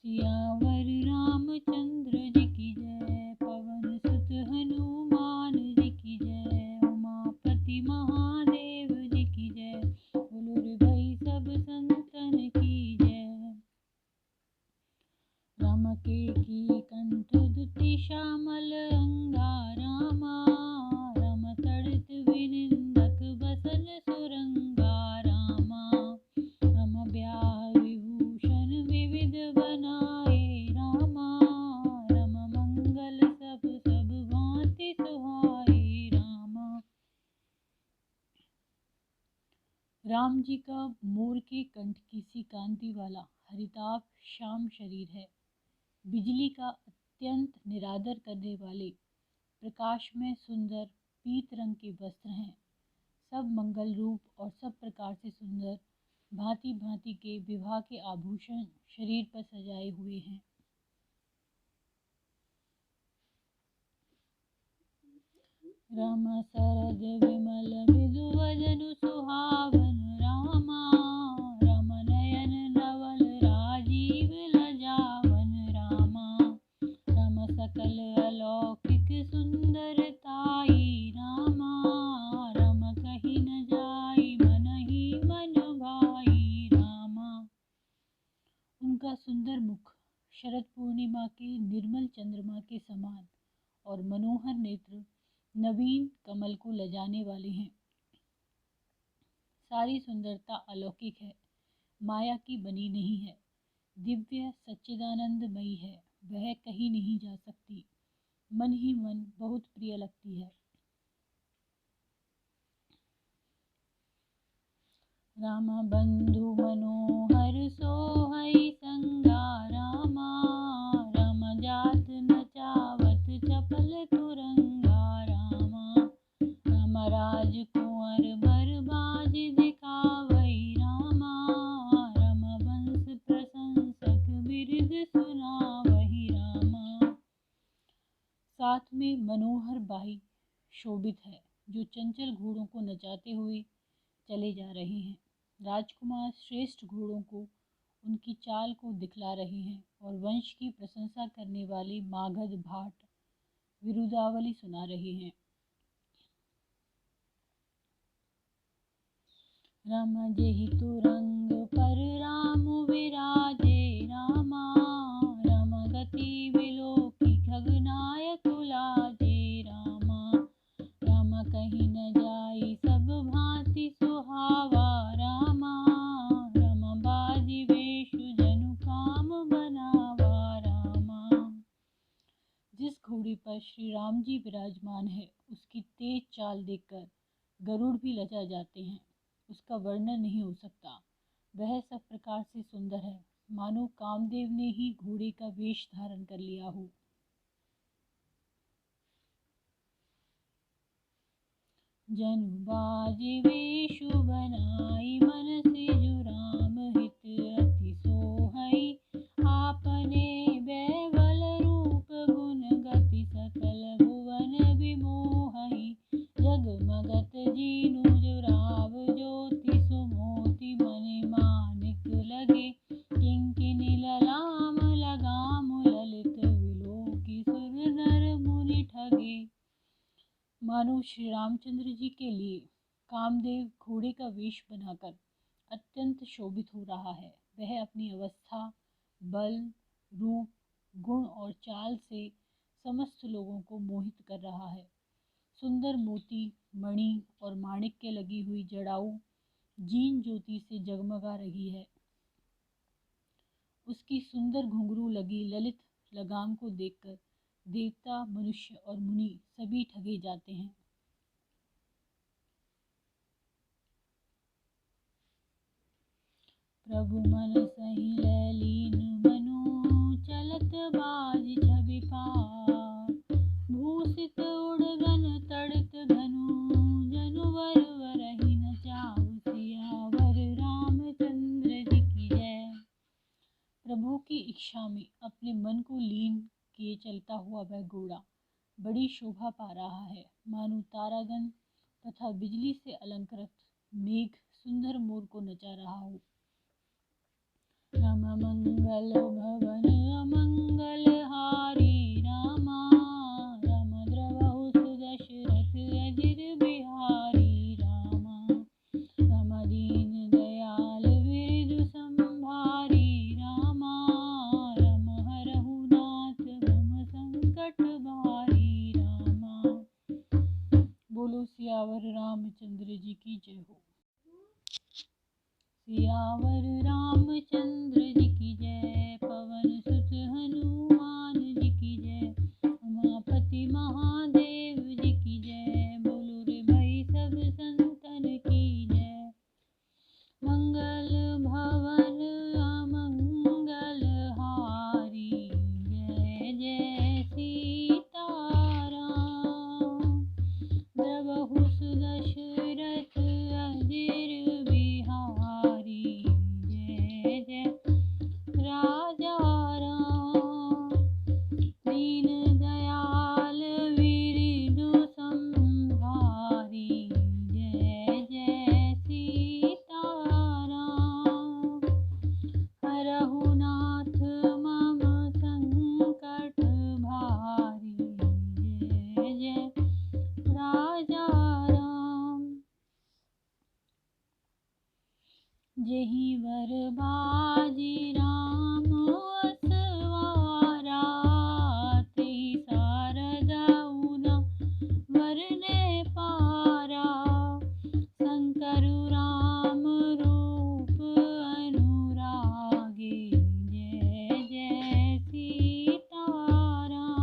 सियावर रामचंद्र जी की जय, पवन सुत हनुमान जी की जय, उमापति महादेव जी की जय, बोलो भाई सब संतन की जय। राम केकी कंठ दुति श्यामल अंगा रामा, राम तड़ित विनिंदक बसन सुरंगा रामा, राम ब्याह विभूषण विविध बनाए रामा, राम मंगल सब सब भांति सुहाए रामा। राम जी का मोर के कंठ की सी कांति वाला हरिताभ श्याम शरीर है। बिजली का अत्यंत निरादर करने वाले प्रकाश में सुंदर पीत रंग के वस्त्र हैं। सब मंगल रूप और सब प्रकार से सुंदर भांति भांति के विवाह के आभूषण शरीर पर सजाए हुए हैं। राम सरद विमल मृदु वदनु सुहावन रामा, राम नयन नवल राजीव लजावन रामा, राम सकल अलौकिक सुंदरताई रामा, राम कहीं न जाई मन ही मन भाई रामा। उनका सुंदर मुख शरद पूर्णिमा के निर्मल चंद्रमा के समान और मनोहर नेत्र नवीन कमल को लजाने वाले हैं। सारी सुंदरता अलौकिक है, माया की बनी नहीं है, दिव्य सच्चिदानंदमयी है, वह कहीं नहीं जा सकती, मन ही मन बहुत प्रिय लगती है। राम बंधु मनोहर सोहई संगा रामा, राम जात नचावत चपल तुरंगा रामा, राम राज कुंवर बर बाज दिखावई रामा, राम वंश प्रशंसक बिरद सुनावही रामा। साथ में मनोहर बाई शोभित है, जो चंचल घोड़ों को नचाते हुए चले जा रहे हैं। राजकुमार श्रेष्ठ घोड़ों को उनकी चाल को दिखला रहे हैं और वंश की प्रशंसा करने वाले मागध भाट विरुदावली सुना रहे हैं। राम जेहि तुरंग पर राम विराजे रामा, राम गति विलोकी खगनायक लाजे रामा, राम कहीं न जाई सब भांति सुहावा रामा, राम बाजी वेशु जनु काम बनावा रामा। जिस घोड़े पर श्री राम जी विराजमान है, उसकी तेज चाल देखकर गरुड़ भी लजा जाते हैं। उसका वर्णन नहीं हो सकता, वह सब प्रकार से सुंदर है, मानो कामदेव ने ही घोड़े का वेश धारण कर लिया हो। जनु बाजी वेशु बनाई मन से जो राम हित अति सोहई, आपने बैवल रूप गुण गति सकल भुवन विमोहई, जगमगत जीनु जुराव ज्योति सुमोति मणि मानिक लगे, किंकिनी ललाम लगाम ललित विलोकी सुर नर मुनि ठगे। मानो श्री रामचंद्र जी के लिए कामदेव घोड़े का वेश बनाकर अत्यंत शोभित हो रहा है। वह अपनी अवस्था, बल, रूप, गुण और चाल से समस्त लोगों को मोहित कर रहा है। सुंदर मोती, मणि और माणिक के लगी हुई जड़ाऊ जीन ज्योति से जगमगा रही है। उसकी सुंदर घुंघरू लगी ललित लगाम को देखकर देवता, मनुष्य और मुनि सभी ठगे जाते हैं। प्रभु मन सही लैलीन मनु, चलत बाज छवि पार, भूषित उड़गन तड़ित धनु, जनुवर वरहि नचाऊ सियावर रामचंद्र जी की जय। प्रभु की इच्छा में अपने मन को लीन किए चलता हुआ वह घोड़ा बड़ी शोभा पा रहा है, मानो तारागण तथा बिजली से अलंकृत मेघ सुंदर मोर को नचा रहा हो। राम मंगल भवन की जय हो। सियावर रामचंद्र जी की जय, पवन सुत हनुमान जी की जय, उमापति महादेव जी की जय, बोलो रे भाई सब संतन की जय। मंगल भवन अमंगल हारी, जय जय सीताराम। द्रवहु सुदशरथ अजिर बिहारी, जय जय राजा राम। दीन दयाल विरिधु संहारी, जय जय सीताराम। हरहु नाथ मम संकट भारी, जय जय राजा राम। जेहि वर बाजी राम असवारा, तेहि शारदा वरने पारा। शंकर राम रूप अनुरागे, जय जय सीताराम।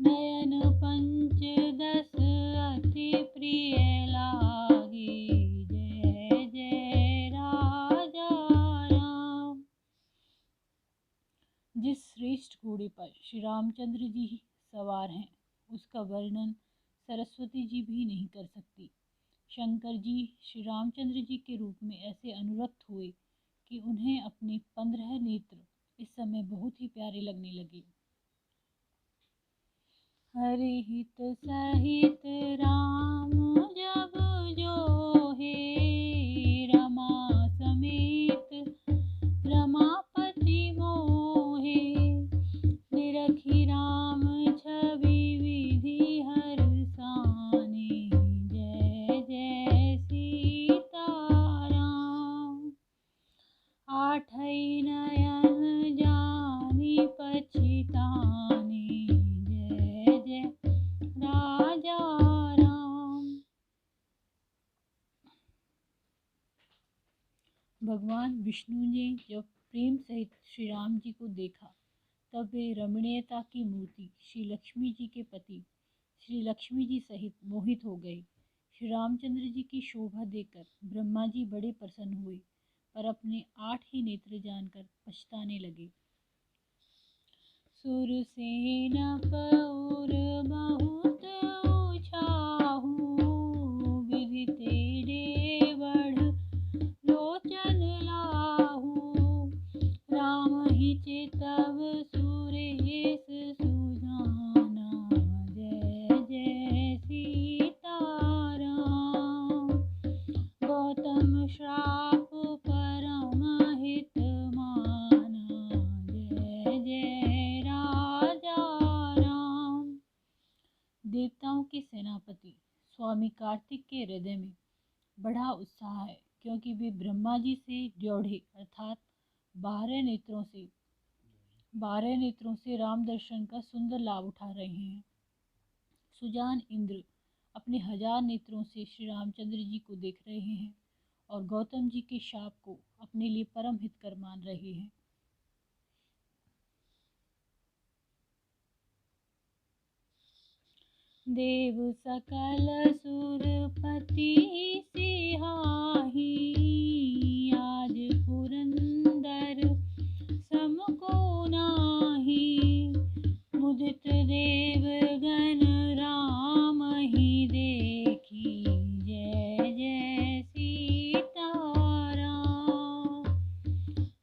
नयन पंचदश अति प्रिय लागे, जय जय राजा राम। जिस श्रेष्ठ घोड़े पर श्री रामचंद्र जी सवार हैं, उसका वर्णन सरस्वती जी भी नहीं कर सकती। शंकर जी श्री रामचंद्र जी के रूप में ऐसे अनुरक्त हुए कि उन्हें अपने 15 नेत्र इस समय बहुत ही प्यारे लगने लगे। हरि हित सहित राम जब जो हे, रमा समेत रमापति मोहे। निरखी राम छवि विधि हरसाने, जय जय सीताराम। आठै नयन जानि पछिताने, जय जय राजा राम। भगवान विष्णु ने जब प्रेम सहित श्री राम जी को देखा, तब वे रमणीयता की मूर्ति श्री लक्ष्मी जी के पति श्री लक्ष्मी जी सहित मोहित हो गए। श्री रामचंद्र जी की शोभा देखकर ब्रह्मा जी बड़े प्रसन्न हुए, पर अपने 8 ही नेत्र जानकर पछताने लगे। सुरसेन पौर बहुत उछाहु, विधि तेरे बढ़ लोचन लाहू। राम ही चेतव सुरेश सुजाना, जय जय सीताराम। गौतम श्राप परम हित माना, जय जय राजा राम। देवताओं के सेनापति स्वामी कार्तिक के हृदय में बड़ा उत्साह है, क्योंकि वे ब्रह्मा जी से ड्योढ़े अर्थात 12 नेत्रों से राम दर्शन का सुंदर लाभ उठा रहे हैं। सुजान इंद्र अपने 1000 नेत्रों से श्री रामचंद्र जी को देख रहे हैं और गौतम जी के शाप को अपने लिए परम हितकर मान रहे हैं। देव सकल सुरपति सिहाही, आज पुरंदर सम को नाही। मुदित देवगण राम ही देखी, जय जय सीताराम।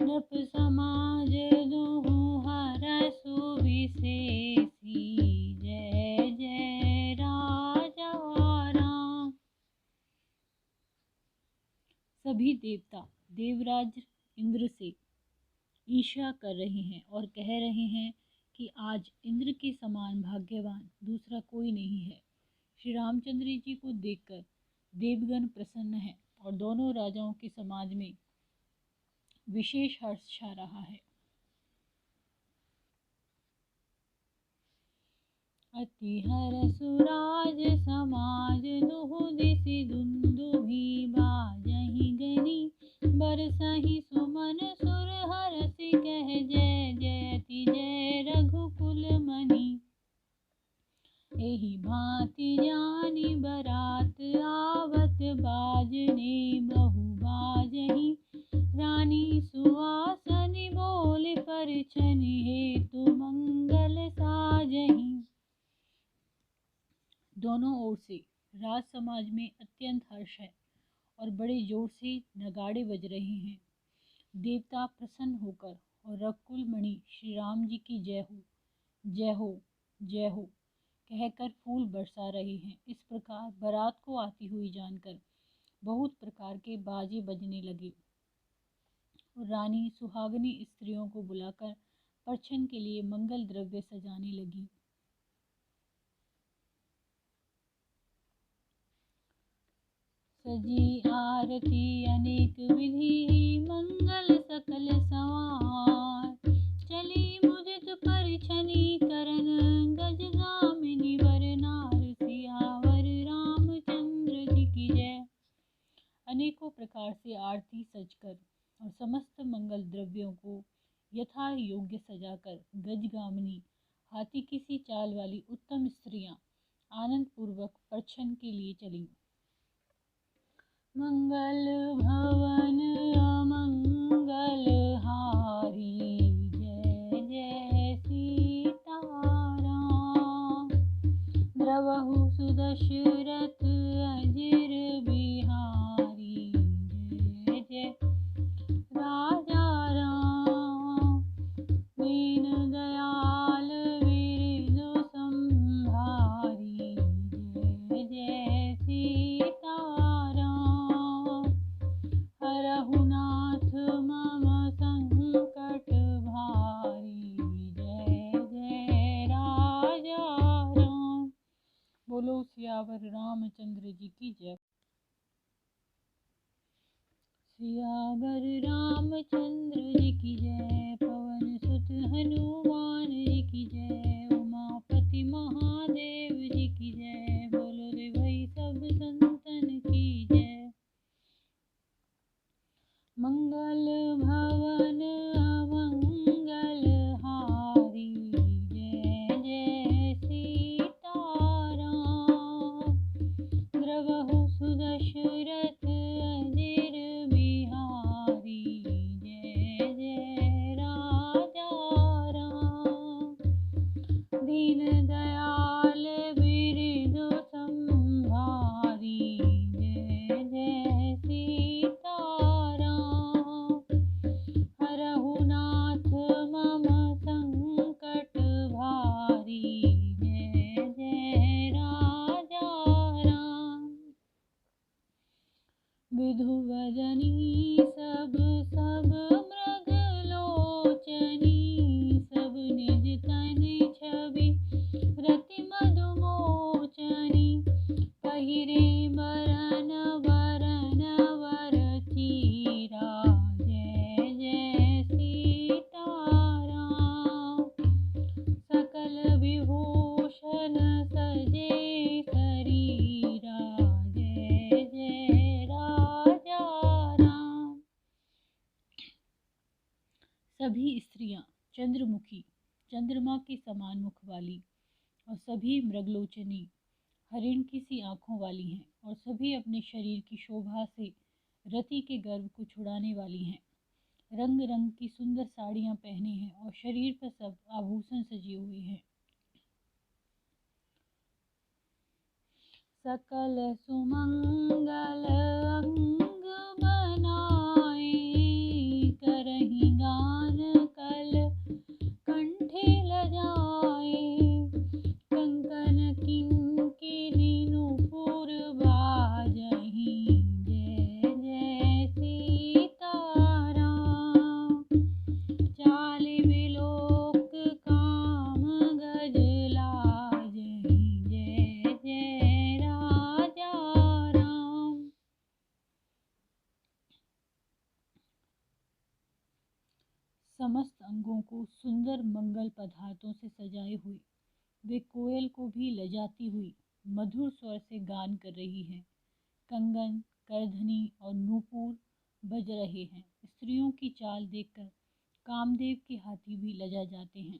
नृप समाज दुहु हरसु विशेषी, जय जय राजा राम। सभी देवता देवराज इंद्र से ईर्ष्या कर रहे हैं और कह रहे हैं कि आज इंद्र के समान भाग्यवान दूसरा कोई नहीं है। श्री रामचंद्र जी को देखकर देवगण प्रसन्न है और दोनों राजाओं के समाज में विशेष हर्ष छा रहा है। अति हरसुराज समाज दुहुदिसि दुन्दुभि बाजहि गनि बरसहि सुमन सुर हरसि कह जय जयति जय रघुकुल मनि। एहि भांति जानि बरात आवत बाजने बहु बाजहि रानी सुहासनि बोल परिछन हेतु मंगल साजहि। दोनों ओर से राज समाज में अत्यंत हर्ष है और बड़े जोर से नगाड़े बज रहे हैं। देवता प्रसन्न होकर और रघुकुल मणि श्री राम जी की जय हो जय हो जय हो कहकर फूल बरसा रहे हैं। इस प्रकार बारात को आती हुई जानकर बहुत प्रकार के बाजे बजने लगे और रानी सुहागनी स्त्रियों को बुलाकर परछन के लिए मंगल द्रव्य सजाने लगी। सजी आरती अनेक विधि मंगल सकल संवार चली मुदित परिछनि करन गजगामिनी वर नार सियावर रामचंद्र जी की जय। अनेकों प्रकार से आरती सजकर और समस्त मंगल द्रव्यों को यथा योग्य सजाकर गजगामिनी हाथी की सी चाल वाली उत्तम स्त्रियां आनंद पूर्वक परछन के लिए चली। मंगल भवन अमंगल हारी जय जय सीताराम द्रवहु सुदशरथ अजिर बिहारी जय जय राजा राम दीन दयाल विरिधु संहारी जय जय सीताराम हरहु नाथ मम संकट भारी जय जय राजा राम। बोलो सियावर रामचंद्र जी की जय। सियावर रामचंद्र जी की जय पवन सुत हनुमान जी की जय उमापति महादेव जी की जय बोलो रे भाई सब संतन की जय। मंगल भवन अमंगल हारी जय जय सीताराम द्रवहु सुदशरथ अजिर बिहारी जय जय राजा राम दीन दयाल बिरिधु संहारी जय जय सीताराम हरहु नाथ मम संकट भारी जय जय राजा राम। विधुवदनी सब सब मृग लोचनी सब निज तन छवि रति मधुमोचनी पहिरे बरन वरन वर चीरा जय जय सीताराम सकल विभूषण सजे शरीरा जय जय राजा राम। सभी स्त्रियां चंद्रमुखी चंद्रमा के समान मुख वाली और सभी मृगलोचनी हरिण की सी आँखों वाली हैं और सभी अपने शरीर की शोभा से रति के गर्व को छुड़ाने वाली हैं। रंग रंग की सुंदर साड़ियाँ पहने हैं और शरीर पर सब आभूषण सजे हुए हैं। सकल सुमंगल अंग बनाए करहि गान कल कंठे लजाए कंकन किंकिनी नूपुर बाजहि जय जय सीताराम चाल विलोक काम गज लाजहि जय जय राजा राम। समस्त अंगों को सुंदर मंगल पदार्थों से सजाए हुए वे कोयल को भी लजाती हुई मधुर स्वर से गान कर रही है। कंगन, करधनी और नूपुर बज रहे हैं। स्त्रियों की चाल देखकर कामदेव के हाथी भी लजा जाते हैं।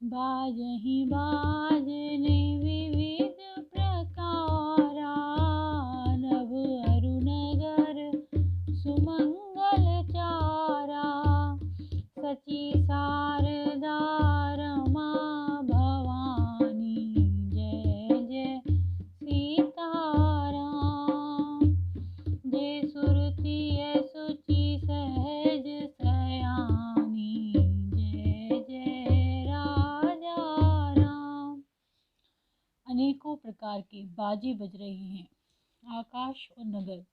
बाजहि बाजने विविध प्रकारा, नभ अरु नगर सुमंगल चारा। सची शारदा रमा भवानी, जय जय सीताराम। जय सुरती सुचि सहज सयानी, जय जय राजा राम। अनेकों प्रकार के बाजे बज रहे हैं। आकाश और नगर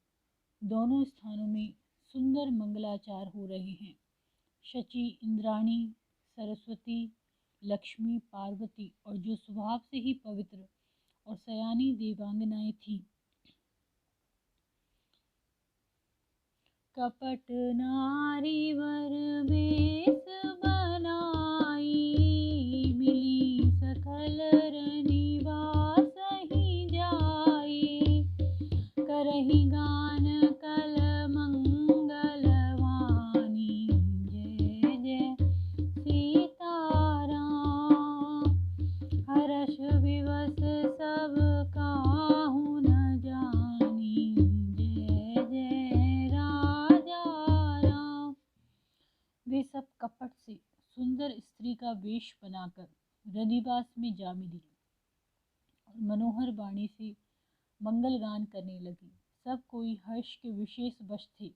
दोनों स्थानों में सुंदर मंगलाचार हो रहे हैं। शची, इंद्राणी, सरस्वती, लक्ष्मी, पार्वती और जो स्वभाव से ही पवित्र और सयानी देवांगनाएं थीं, कपट नारी वर बेस बनाई, मिली सकल रनिवास ही जाई। करहि गान कल मंगल वानी, जय जय सीताराम। हर्ष विवश सब काहू न जानी, जय जय राजा राम। वे सब कपट से सुंदर स्त्री का वेश बनाकर रनिवास में जा मिली और मनोहर वाणी से मंगल गान करने लगी। सब कोई हर्ष के विशेष वश थे,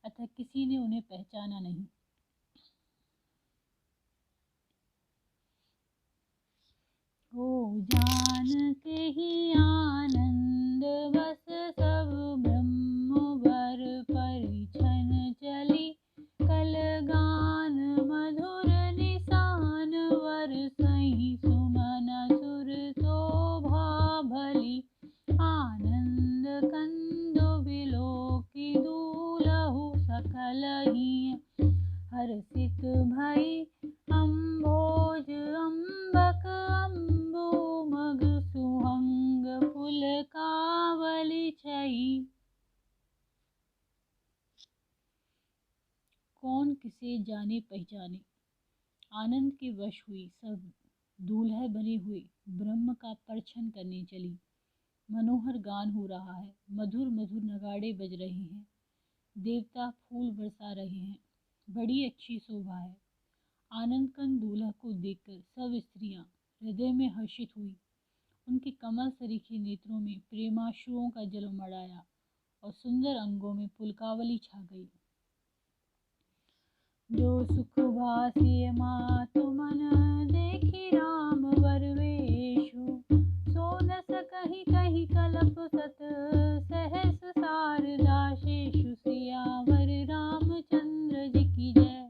अतः किसी ने उन्हें पहचाना नहीं। ओ जान के ही आनंद बस सब ब्रह्म वर परिछन चली। कल गान मधुर निशान वर सही सुमन सुर शोभा भली। आनंद कंदो बिलोकी दूलहु सकल ही। हर्षित भई अम्भोज अम्बक अम्बु मग सुहंग पुलकावली छई। कौन किसे जाने पहचाने, आनंद के वश हुई सब दूल्हा बने हुए ब्रह्म का परछन करने चली। मनोहर गान हो रहा है, मधुर मधुर नगाड़े बज रहे हैं, देवता फूल बरसा रहे हैं, बड़ी अच्छी शोभा है। आनंद कंद दूल्हा को देखकर सब स्त्रियां हृदय में हर्षित हुई। उनके कमल सरीखे नेत्रों में प्रेमाश्रुओं का जल उमड़ आया और सुंदर अंगों में पुलकावली छा गई। जो सुख भासिय मातु मन देखी राम वर वेशु। सो न सकहि कहि कलप सत सहस शारदा शेषु। सियावर रामचंद्र जी की जय।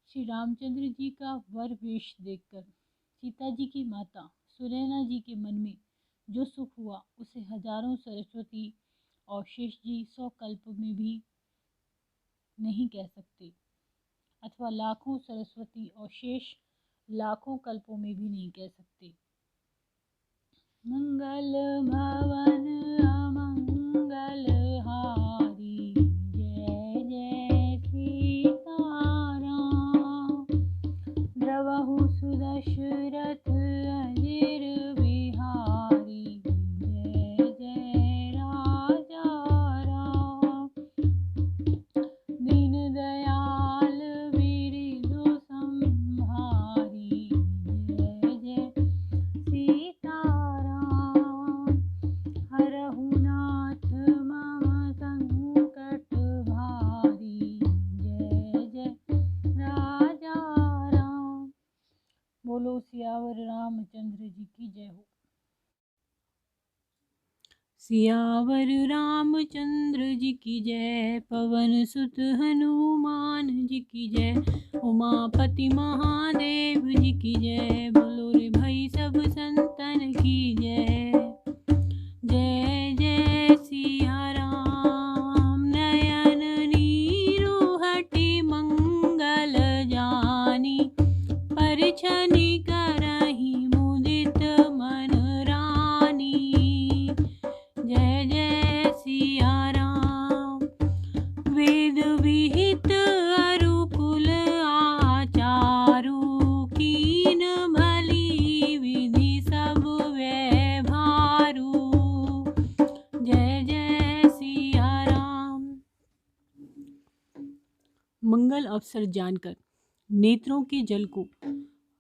श्री रामचंद्र जी का वर वेश देखकर सीता जी की माता सुनैना जी के मन में जो सुख हुआ, उसे हजारों सरस्वती और शेष जी 100 कल्प में भी नहीं कह सकते, अथवा लाखों सरस्वती और शेष लाखों कल्पों में भी नहीं कह सकते। मंगल भवन अमंगल हारी, जय जय सीताराम। द्रवहु सुदशरथ अजिर बिहारी, जय जय राजा राम। दीन दयाल बिरधु संहारी, जय जय सीताराम। हरहु नाथ मम संकट भारी, जय जय राजा राम। बोलो सियावर रामचंद्र जी की जय हो। सियावर रामचंद्र जी की जय। पवन सुत हनुमान जी की जय। उमापति महादेव जी की जय। बोलो रे भाई सब संतन की जय। जय जय सिया राम। नयन नीरु हटि मंगल जानी। वेद विहित अरुकुल आचारु, कीन भली विधि सब व्यवहारु। जय जय सिया राम। मंगल अवसर जानकर नेत्रों के जल को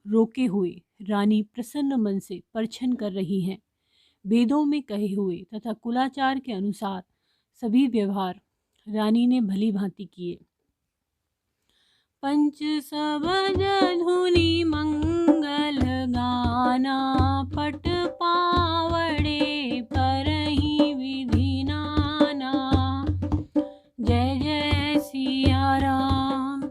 रोके हुए रानी प्रसन्न मन से परछन कर रही हैं। वेदों में कहे हुए तथा कुलाचार के अनुसार सभी व्यवहार रानी ने भली भांति किए। पंच सबद धुनि मंगल गाना, पट पावड़े परहि विधि नाना। जय जय सिया राम।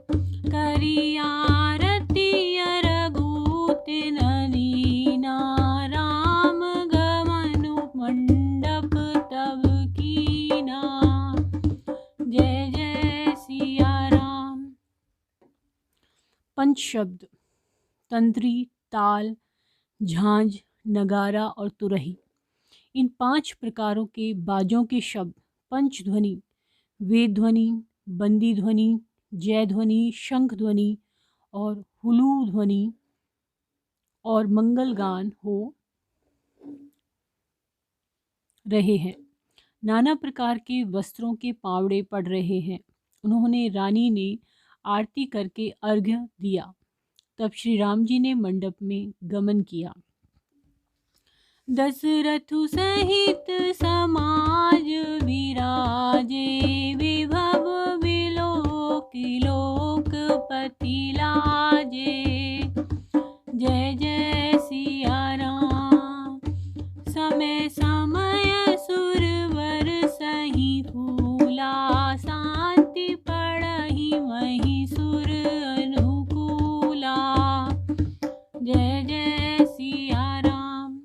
करी आरती अरगूत नदीना, राम गमनु मंडप तब कीना। जय जय सिया राम। पंच शब्द तंत्री, ताल, झांझ, नगारा और तुरही, इन 5 प्रकारों के बाजों के शब्द पंच ध्वनि, वेद ध्वनि, बंदी ध्वनि, जय ध्वनि, शंख ध्वनि और हुलू ध्वनि और मंगल गान हो रहे हैं। नाना प्रकार के वस्त्रों के पावड़े पड़ रहे हैं। उन्होंने रानी ने आरती करके अर्घ्य दिया। तब श्री राम जी ने मंडप में गमन किया। दशरथु सहित समाज विराजे, विभव विलोकपति लाजे। जय जय सिया राम। समय समय सुरवर सही फूला, शांति पड़हि महिषुर अनुकूला। जय जय सिया राम।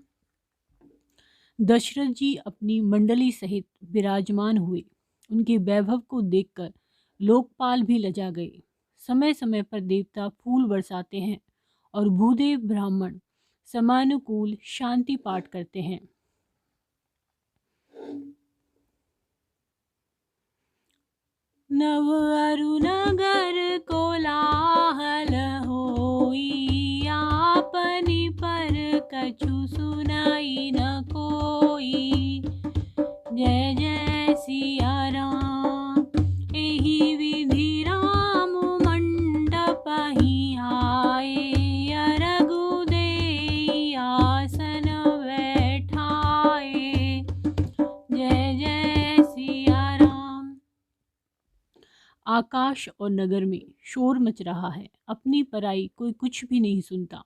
दशरथ जी अपनी मंडली सहित विराजमान हुए। उनके वैभव को देखकर लोकपाल भी लजा गए। समय समय पर देवता फूल बरसाते हैं और भूदेव ब्राह्मण समानुकूल शांति पाठ करते हैं। नव अरु नगर कोलाहल होई, आपनि पर कछु सुनाई न कोई। जय जय सिया राम। एहि विधि राम मंडप ही आए, अरगु देई आसन बैठाए। जय जय सिया राम। आकाश और नगर में शोर मच रहा है, अपनी पराई कोई कुछ भी नहीं सुनता।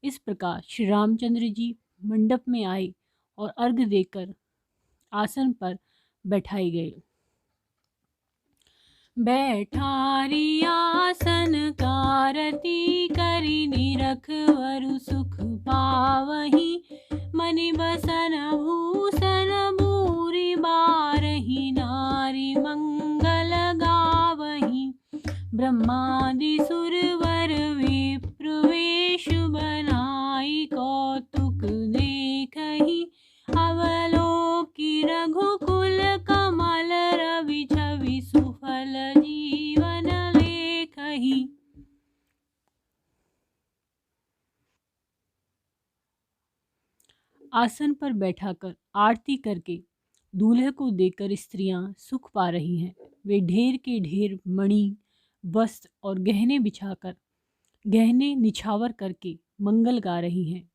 इस प्रकार श्री रामचंद्र जी मंडप में आए और अर्घ्य देकर आसन पर बैठाए गए। बैठारी आसन कारती, करी निरख वरु सुख पावही। मनि बसन भूषण भूरि बारही, नारी मंगल गावही। ब्रह्मादि सुरवर विप्र वेश बनाई, कौतुक देखहि अवलोकि। रघुकुल कमल रवि छवि, सुफल जीवन लेखहि। आसन पर बैठाकर आरती करके दूल्हे को देकर स्त्रियां सुख पा रही हैं। वे ढेर के ढेर मणि, वस्त्र और गहने निछावर करके मंगल गा रही हैं।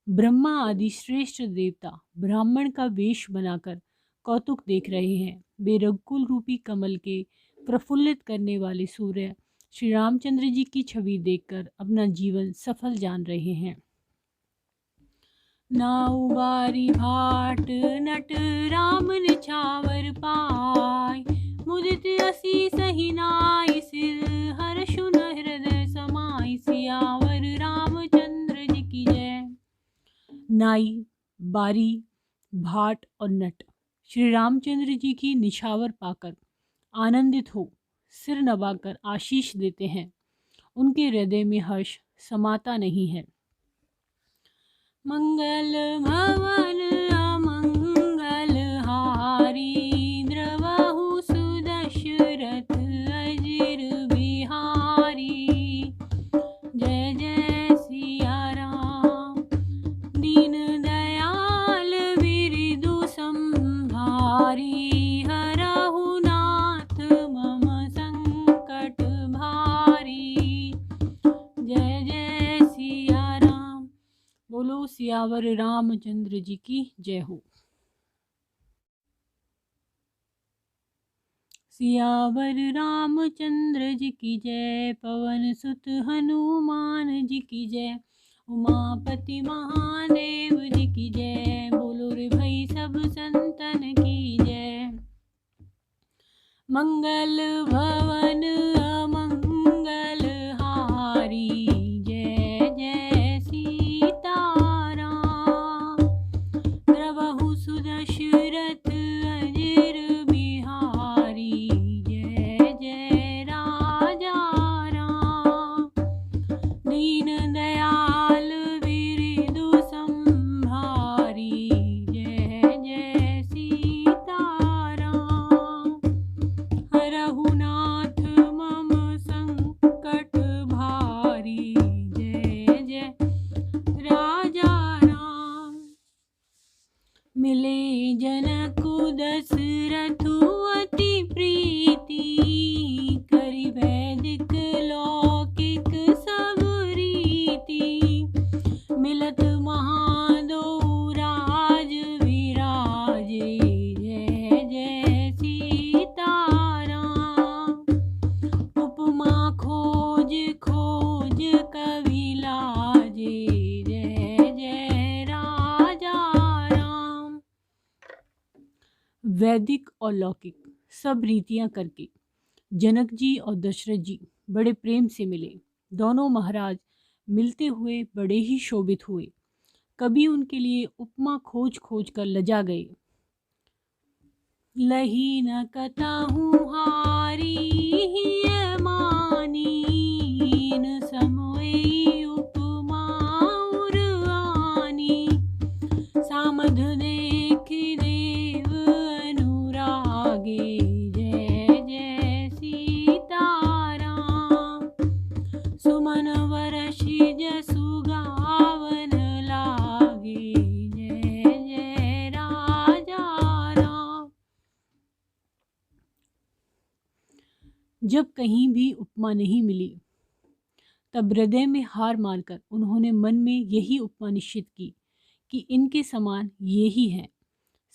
ब्रह्मा आदि श्रेष्ठ देवता ब्राह्मण का वेश बनाकर कौतुक देख रहे हैं। वे रघुकुल रूपी कमल के प्रफुल्लित करने वाले सूर्य श्री रामचंद्र जी की छवि देखकर अपना जीवन सफल जान रहे हैं। नाउ बारी भाट नट राम निछावर पाय, मुदित असी सही नाई, सिर हर्षुन हृदय समाई। सियावर रामचंद्र जी की जय। नाई, बारी, भाट और नट श्री रामचंद्र जी की निछावर पाकर आनंदित हो सिर नवाकर आशीष देते हैं। उनके हृदय में हर्ष समाता नहीं है। मंगल भवन अमंगल हारी, द्रवहु सुदशरथ सियावर रामचंद्र जी की जय हो। सियावर रामचंद्र जी की जय, पवन सुत हनुमान जी की जय, उमापति महादेव जी की जय, बोलो रे भाई सब संतन की जय। मंगल भवन अमंगल हारी, जय जय सीताराम। प्रभु सुदशरथ अजिर बिहारी, जय जय राजा राम। दीन दयाल बिरदु संभारी, जय जय सीताराम। रघुनाथ मम संकट भारी, जय जय राजा राम। मिले जनकु दशरथु अति प्रीति, करि वैदिक लौकिक सब रीति। मिलत महादो राज विराजे, जय जय सीताराम। उपमा खोज खोज कवि लाजे, जय जय राजा राम। वैदिक और लौकिक सब रीतियां करके जनक जी और दशरथ जी बड़े प्रेम से मिले। दोनों महाराज मिलते हुए बड़े ही शोभित हुए। कभी उनके लिए उपमा खोज खोज कर लजा गए। लही न कतहु हारी हिय मानी, न समोई उपमा उर आनी। सामध देख देव अनुरागे, जय जय सीताराम। सुमन वर्षि जसु गावन लागे, जय जय राजा राम। जब कहीं भी उपमा नहीं मिली तब हृदय में हार मानकर उन्होंने मन में यही उपमा निश्चित की कि इनके समान ये ही हैं।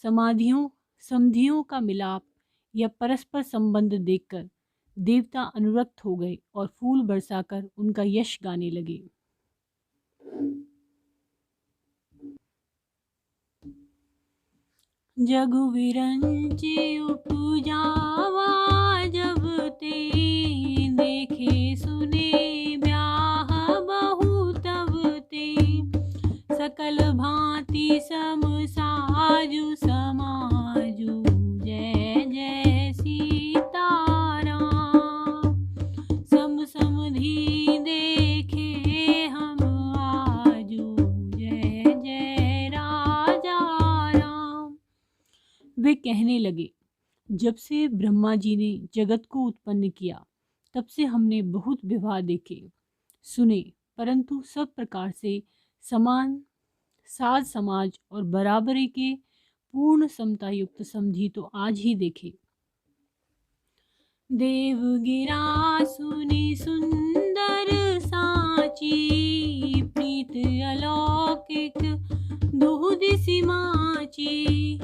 समाधियों समधियों का मिलाप या परस्पर संबंध देखकर देवता अनुरक्त हो गए और फूल बरसाकर उनका यश गाने लगे। जगु विरंचि उपजावा जब ते, देखे सुने ब्याह बहु तब ते। सकल भांति सम साजु समाजु, जय जय सीताराम। सम समधि देखे हम आजू, जय जय राजा राम। वे कहने लगे, जब से ब्रह्मा जी ने जगत को उत्पन्न किया तब से हमने बहुत विवाह देखे सुने, परंतु सब प्रकार से समान साज समाज और बराबरी के पूर्ण समता युक्त समधि तो आज ही देखे। देव गिरा सुनी सुंदर साची, प्रीत अलौकिक दुहुदिसि माची।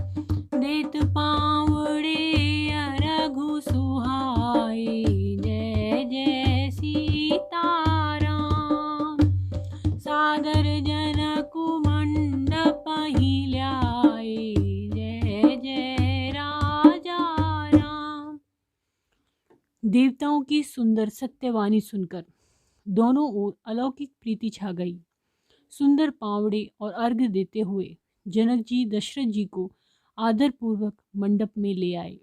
देत पावड़े रघु सुहाए, जय जय सीताराम। सादर जनकु मंडप ही ल्याए, जय जय राजा राम। देवताओं की सुंदर सत्यवाणी सुनकर दोनों ओर अलौकिक प्रीति छा गई। सुंदर पावड़े और अर्घ्य देते हुए जनक जी दशरथ जी को आदरपूर्वक मंडप में ले आए।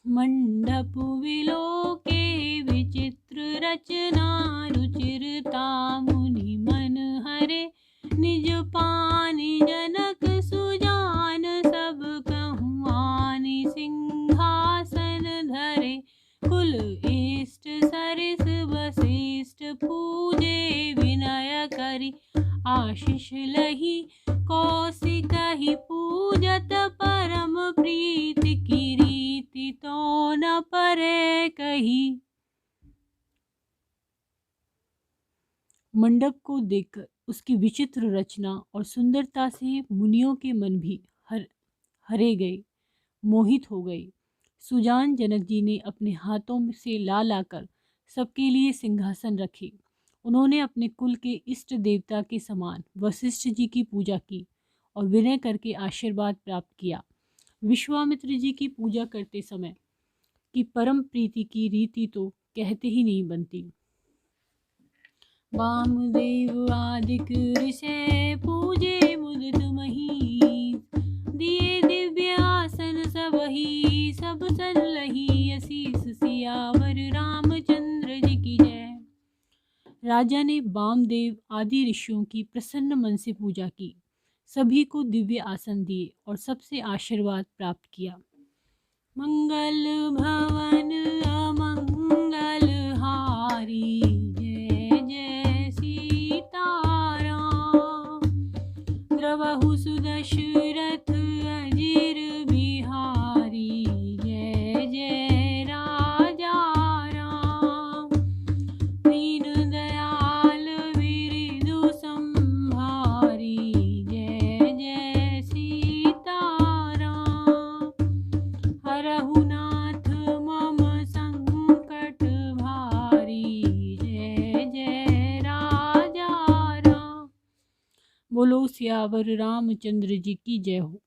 मंडप विलोके विचित्र रचना, रुचिरता मुनि मन हरे। निज पानी जनक सुजान, सब कहूँ आनि सिंहासन धरे। कुल इष्ट सरिस वशिष्ठ पूजे, विनय करि आशीष लही। कौशिक ही पूजत परम प्रीति की रीति, तो न परे कही। मंडप को देखकर उसकी विचित्र रचना और सुंदरता से मुनियों के मन भी हरे गए, मोहित हो गए। सुजान जनक जी ने अपने हाथों से ला लाकर सबके लिए सिंहासन रखे। उन्होंने अपने कुल के इष्ट देवता के समान वशिष्ठ जी की पूजा की और विनय करके आशीर्वाद प्राप्त किया। विश्वामित्र जी की पूजा करते समय की परम प्रीति की रीति तो कहते ही नहीं बनती। वामदेव आदिक ऋषि पूजे मुदित मही, दिए दिव्य आसन सबही, सब सन लही असीस सियावर रामचंद्र जी की जय। राजा ने वामदेव आदि ऋषियों की प्रसन्न मन से पूजा की, सभी को दिव्य आसन दिए और सबसे आशीर्वाद प्राप्त किया। मंगल भवन अमंगल हारी, जय जय सीताराम। द्रवहु सुदशरथ अजिर बिहारी, जय जय राजा राम। दीन दयाल विरिधु संभारी, जय जय सीताराम। हरहु नाथ मम संकट भारी, जय जय राजा राम। बोलो सियावर रामचंद्र जी की जय हो।